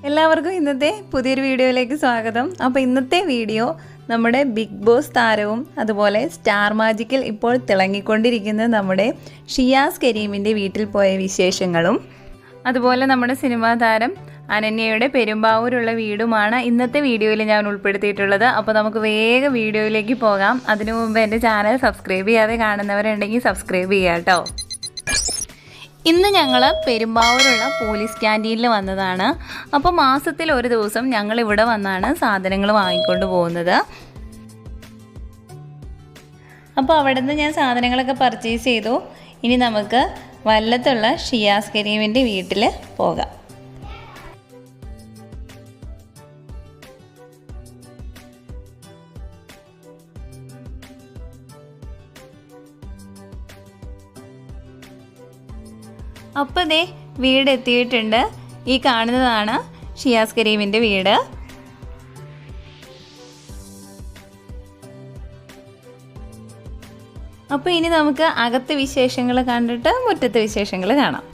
എല്ലാവർക്കും ഇന്നത്തെ പുതിയൊരു വീഡിയോയിലേക്ക് സ്വാഗതം. അപ്പോൾ ഇന്നത്തെ വീഡിയോ നമ്മുടെ ബിഗ് ബോസ് താരവും അതുപോലെ സ്റ്റാർ മാജിക്കിൽ ഇപ്പോൾ തിളങ്ങിക്കൊണ്ടിരിക്കുന്ന നമ്മുടെ ഷിയാസ് കരീമിൻ്റെ വീട്ടിൽ പോയ വിശേഷങ്ങളും അതുപോലെ നമ്മുടെ സിനിമാ താരം അനന്യയുടെ പെരുമ്പാവൂരുള്ള വീടുമാണ് ഇന്നത്തെ വീഡിയോയിൽ ഞാൻ ഉൾപ്പെടുത്തിയിട്ടുള്ളത്. അപ്പോൾ നമുക്ക് വേഗം വീഡിയോയിലേക്ക് പോകാം. അതിനു മുമ്പ് എൻ്റെ ചാനൽ സബ്സ്ക്രൈബ് ചെയ്യാതെ കാണുന്നവരുണ്ടെങ്കിൽ സബ്സ്ക്രൈബ് ചെയ്യാം കേട്ടോ. ഇന്ന് ഞങ്ങൾ പെരുമ്പാവൂരുള്ള പോലീസ് ക്യാൻറ്റീനിൽ വന്നതാണ്. അപ്പോൾ മാസത്തിൽ ഒരു ദിവസം ഞങ്ങൾ ഇവിടെ വന്നാണ് സാധനങ്ങൾ വാങ്ങിക്കൊണ്ട് പോകുന്നത്. അപ്പോൾ അവിടെ നിന്ന് ഞാൻ സാധനങ്ങളൊക്കെ പർച്ചേസ് ചെയ്തു. ഇനി നമുക്ക് വല്ലത്തുള്ള ഷിയാസ് കരീമിൻ്റെ വീട്ടിൽ പോകാം. അപ്പോൾ ദേ വീട് എത്തിയിട്ടുണ്ട്. ഈ കാണുന്നതാണ് ഷിയാസ് കരീമിൻ്റെ വീട്. അപ്പോൾ ഇനി നമുക്ക് അകത്തെ വിശേഷങ്ങൾ കണ്ടിട്ട് മുറ്റത്തെ വിശേഷങ്ങൾ കാണാം.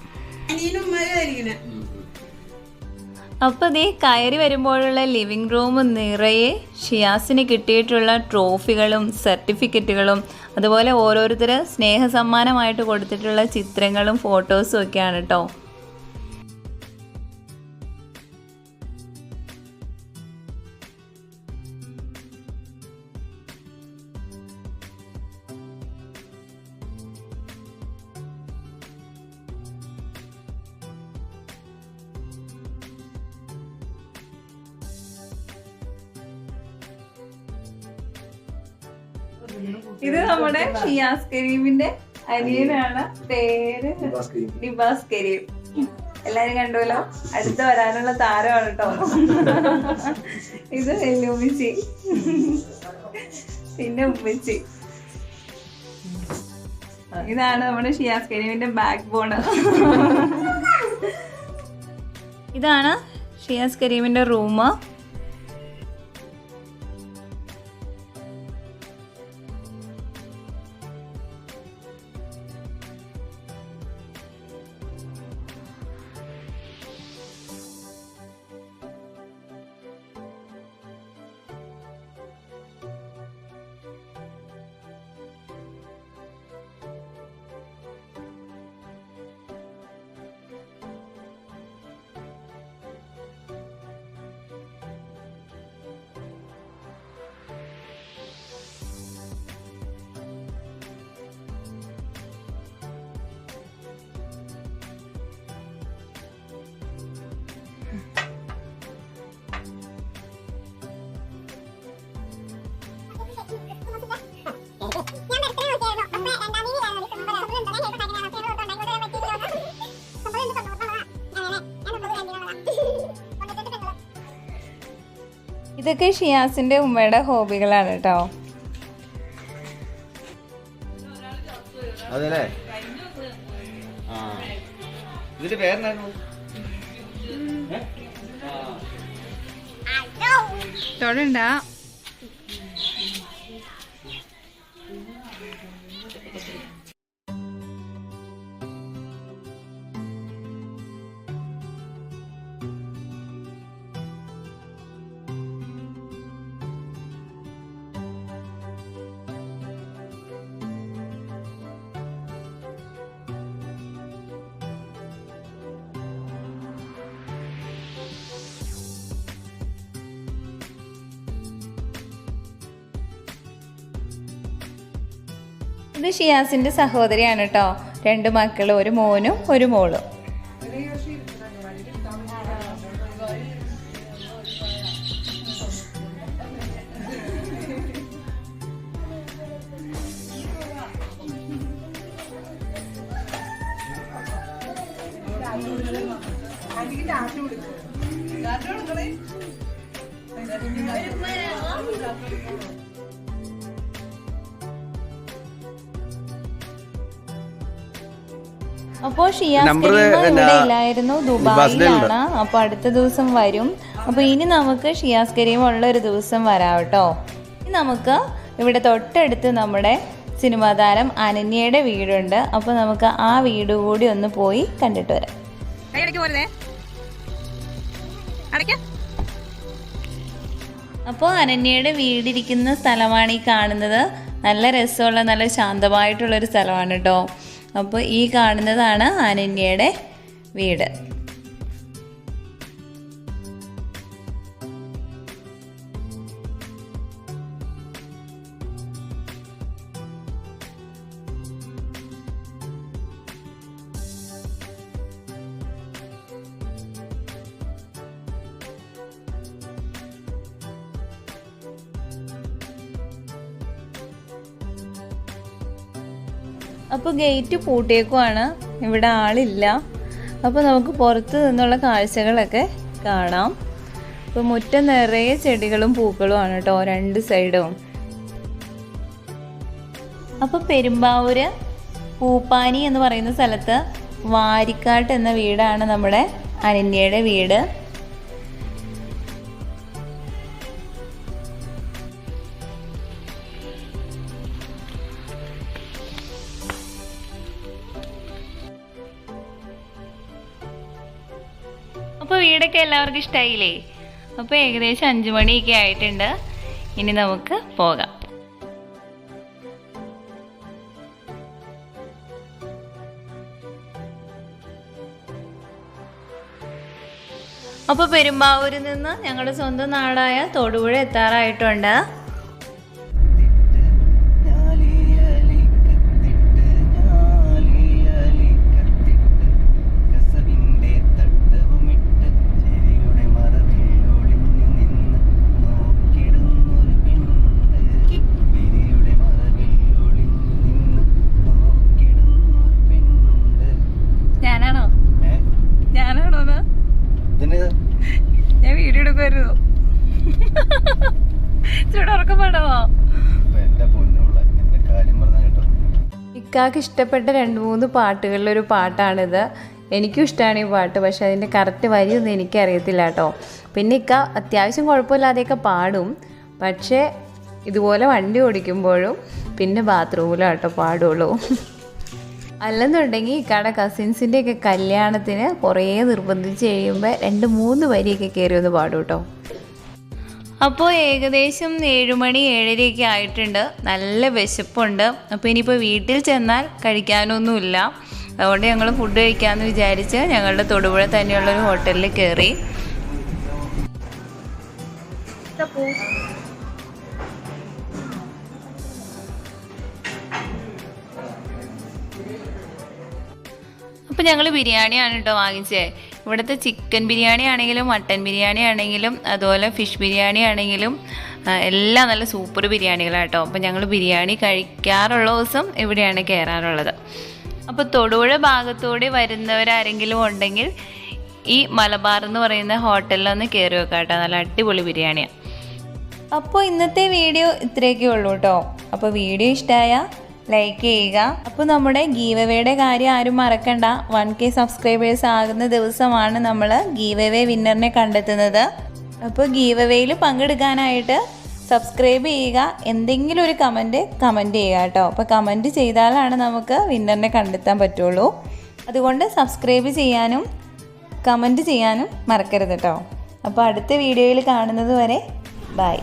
അപ്പോൾ ദേ കയറി വരുമ്പോഴുള്ള ലിവിങ് റൂം നിറയെ ഷിയാസിന് കിട്ടിയിട്ടുള്ള ട്രോഫികളും സർട്ടിഫിക്കറ്റുകളും അതുപോലെ ഓരോരുത്തർ സ്നേഹസമ്മാനമായിട്ട് കൊടുത്തിട്ടുള്ള ചിത്രങ്ങളും ഫോട്ടോസും ഒക്കെയാണ് കേട്ടോ. ഇത് നമ്മുടെ ഷിയാസ് കരീമിന്റെ അനിയനാണ്. പേര് നിബാസ് കരീം. എല്ലാരും കണ്ടുവല്ലോ, അടുത്ത് വരാനുള്ള താരമാണ് കേട്ടോ. ഇത് ഉമ്മച്ചി, പിന്നെ ഉമ്മച്ചി. ഇതാണ് നമ്മുടെ ഷിയാസ് കരീമിന്റെ ബാക്ക് ബോണ്. ഇതാണ് ഷിയാസ് കരീമിന്റെ റൂം. ഇതൊക്കെ ഷിയാസിന്റെ ഉമ്മയുടെ ഹോബികളാണ് കേട്ടോ. തൊടണ്ട. ഇത് ഷിയാസിന്റെ സഹോദരിയാണ് കേട്ടോ. 2 മക്കൾ, ഒരു മോനും ഒരു മോളും. അപ്പോൾ ഷിയാസ് ഇവിടെ ഇല്ലായിരുന്നു, ദുബായിലാണ്. അപ്പോൾ അടുത്ത ദിവസം വരും. അപ്പോൾ ഇനി നമുക്ക് ഷിയാസ് കരീം ഉള്ള ഒരു ദിവസം വരാം കേട്ടോ. ഇനി നമുക്ക് ഇവിടെ തൊട്ടടുത്ത് നമ്മുടെ സിനിമാ താരം അനന്യയുടെ വീടുണ്ട്. അപ്പോൾ നമുക്ക് ആ വീട് കൂടി ഒന്ന് പോയി കണ്ടിട്ട് വരാം. അപ്പോൾ അനന്യയുടെ വീടിരിക്കുന്ന സ്ഥലമാണ് ഈ കാണുന്നത്. നല്ല രസമുള്ള നല്ല ശാന്തമായിട്ടുള്ളൊരു സ്ഥലമാണ് കേട്ടോ. അപ്പോൾ ഈ കാണുന്നതാണ് അനന്യയുടെ വീട്. അപ്പോൾ ഗേറ്റ് പൂട്ടിയേക്കുവാണ്, ഇവിടെ ആളില്ല. അപ്പോൾ നമുക്ക് പുറത്ത് നിന്നുള്ള കാഴ്ചകളൊക്കെ കാണാം. അപ്പോൾ മുറ്റം നിറയെ ചെടികളും പൂക്കളും ആണ് കേട്ടോ, രണ്ട് സൈഡും. അപ്പോൾ പെരുമ്പാവൂര് പൂപ്പാനി എന്ന് പറയുന്ന സ്ഥലത്ത് വാരിക്കാട്ട് എന്ന വീടാണ് നമ്മുടെ അനന്യയുടെ വീട്. അപ്പോൾ വീടൊക്കെ എല്ലാവർക്കും ഇഷ്ടമായില്ലേ? അപ്പോൾ ഏകദേശം 5 മണിയൊക്കെ ആയിട്ടുണ്ട്. ഇനി നമുക്ക് പോകാം. അപ്പോൾ പെരുമ്പാവൂരിൽ നിന്ന് ഞങ്ങളുടെ സ്വന്തം നാടായ തൊടുപുഴ എത്താറായിട്ടുണ്ട്. ഞാൻ വീഡിയോ എടുക്കുമായിരുന്നു. ഉറക്കം പാടാമോ? ഇക്കാക്ക് ഇഷ്ടപ്പെട്ട 2-3 പാട്ടുകളിലൊരു പാട്ടാണിത്. എനിക്കും ഇഷ്ടമാണ് ഈ പാട്ട്, പക്ഷെ അതിൻ്റെ കറക്റ്റ് വരിയൊന്നും എനിക്കറിയത്തില്ല കേട്ടോ. പിന്നെ ഇക്ക അത്യാവശ്യം കുഴപ്പമില്ലാതെയൊക്കെ പാടും, പക്ഷേ ഇതുപോലെ വണ്ടി ഓടിക്കുമ്പോഴും പിന്നെ ബാത്റൂമിലും കേട്ടോ പാടുള്ളൂ. അല്ലെന്നുണ്ടെങ്കിൽ ഇക്കാടെ കസിൻസിൻ്റെയൊക്കെ കല്യാണത്തിന് കുറേ നിർബന്ധിച്ച് കഴിയുമ്പോൾ 2-3 വരിയൊക്കെ കയറി ഒന്ന് പാടും കേട്ടോ. അപ്പോൾ ഏകദേശം 7 മണി 7:30 ആയിട്ടുണ്ട്. നല്ല വിശപ്പുണ്ട്. അപ്പോൾ ഇനിയിപ്പോൾ വീട്ടിൽ ചെന്നാൽ കഴിക്കാനൊന്നുമില്ല. അതുകൊണ്ട് ഞങ്ങൾ ഫുഡ് കഴിക്കാമെന്ന് വിചാരിച്ച് ഞങ്ങളുടെ തൊടുപുഴ തന്നെയുള്ളൊരു ഹോട്ടലിൽ കയറി. അപ്പോൾ ഞങ്ങൾ ബിരിയാണിയാണ് കേട്ടോ വാങ്ങിച്ചത്. ഇവിടുത്തെ ചിക്കൻ ബിരിയാണി ആണെങ്കിലും മട്ടൻ ബിരിയാണി ആണെങ്കിലും അതുപോലെ ഫിഷ് ബിരിയാണി ആണെങ്കിലും എല്ലാം നല്ല സൂപ്പർ ബിരിയാണികളാണ് കേട്ടോ. അപ്പോൾ ഞങ്ങൾ ബിരിയാണി കഴിക്കാറുള്ള ദിവസം ഇവിടെയാണ് കയറാറുള്ളത്. അപ്പോൾ തൊടുപുഴ ഭാഗത്തൂടെ വരുന്നവരാരെങ്കിലും ഉണ്ടെങ്കിൽ ഈ മലബാർ എന്ന് പറയുന്ന ഹോട്ടലിലൊന്ന് കയറി വെക്കാം കേട്ടോ. നല്ല അടിപൊളി ബിരിയാണിയാണ്. അപ്പോൾ ഇന്നത്തെ വീഡിയോ ഇത്രയൊക്കെ ഉള്ളൂ കേട്ടോ. അപ്പോൾ വീഡിയോ ഇഷ്ടമായ ലൈക്ക് ചെയ്യുക. അപ്പോൾ നമ്മുടെ ഗീവ് അവേയുടെ കാര്യം ആരും മറക്കണ്ട. 1K സബ്സ്ക്രൈബേഴ്സ് ആകുന്ന ദിവസമാണ് നമ്മൾ ഗീവ് അവേ വിന്നറിനെ കണ്ടെത്തുന്നത്. അപ്പോൾ ഗീവ് അവേയിൽ പങ്കെടുക്കാനായിട്ട് സബ്സ്ക്രൈബ് ചെയ്യുക, എന്തെങ്കിലും ഒരു കമൻറ്റ് ചെയ്യുക കേട്ടോ. അപ്പോൾ കമൻറ്റ് ചെയ്താലാണ് നമുക്ക് വിന്നറിനെ കണ്ടെത്താൻ പറ്റുള്ളൂ. അതുകൊണ്ട് സബ്സ്ക്രൈബ് ചെയ്യാനും കമൻറ്റ് ചെയ്യാനും മറക്കരുത് കേട്ടോ. അപ്പോൾ അടുത്ത വീഡിയോയിൽ കാണുന്നത് വരെ ബൈ.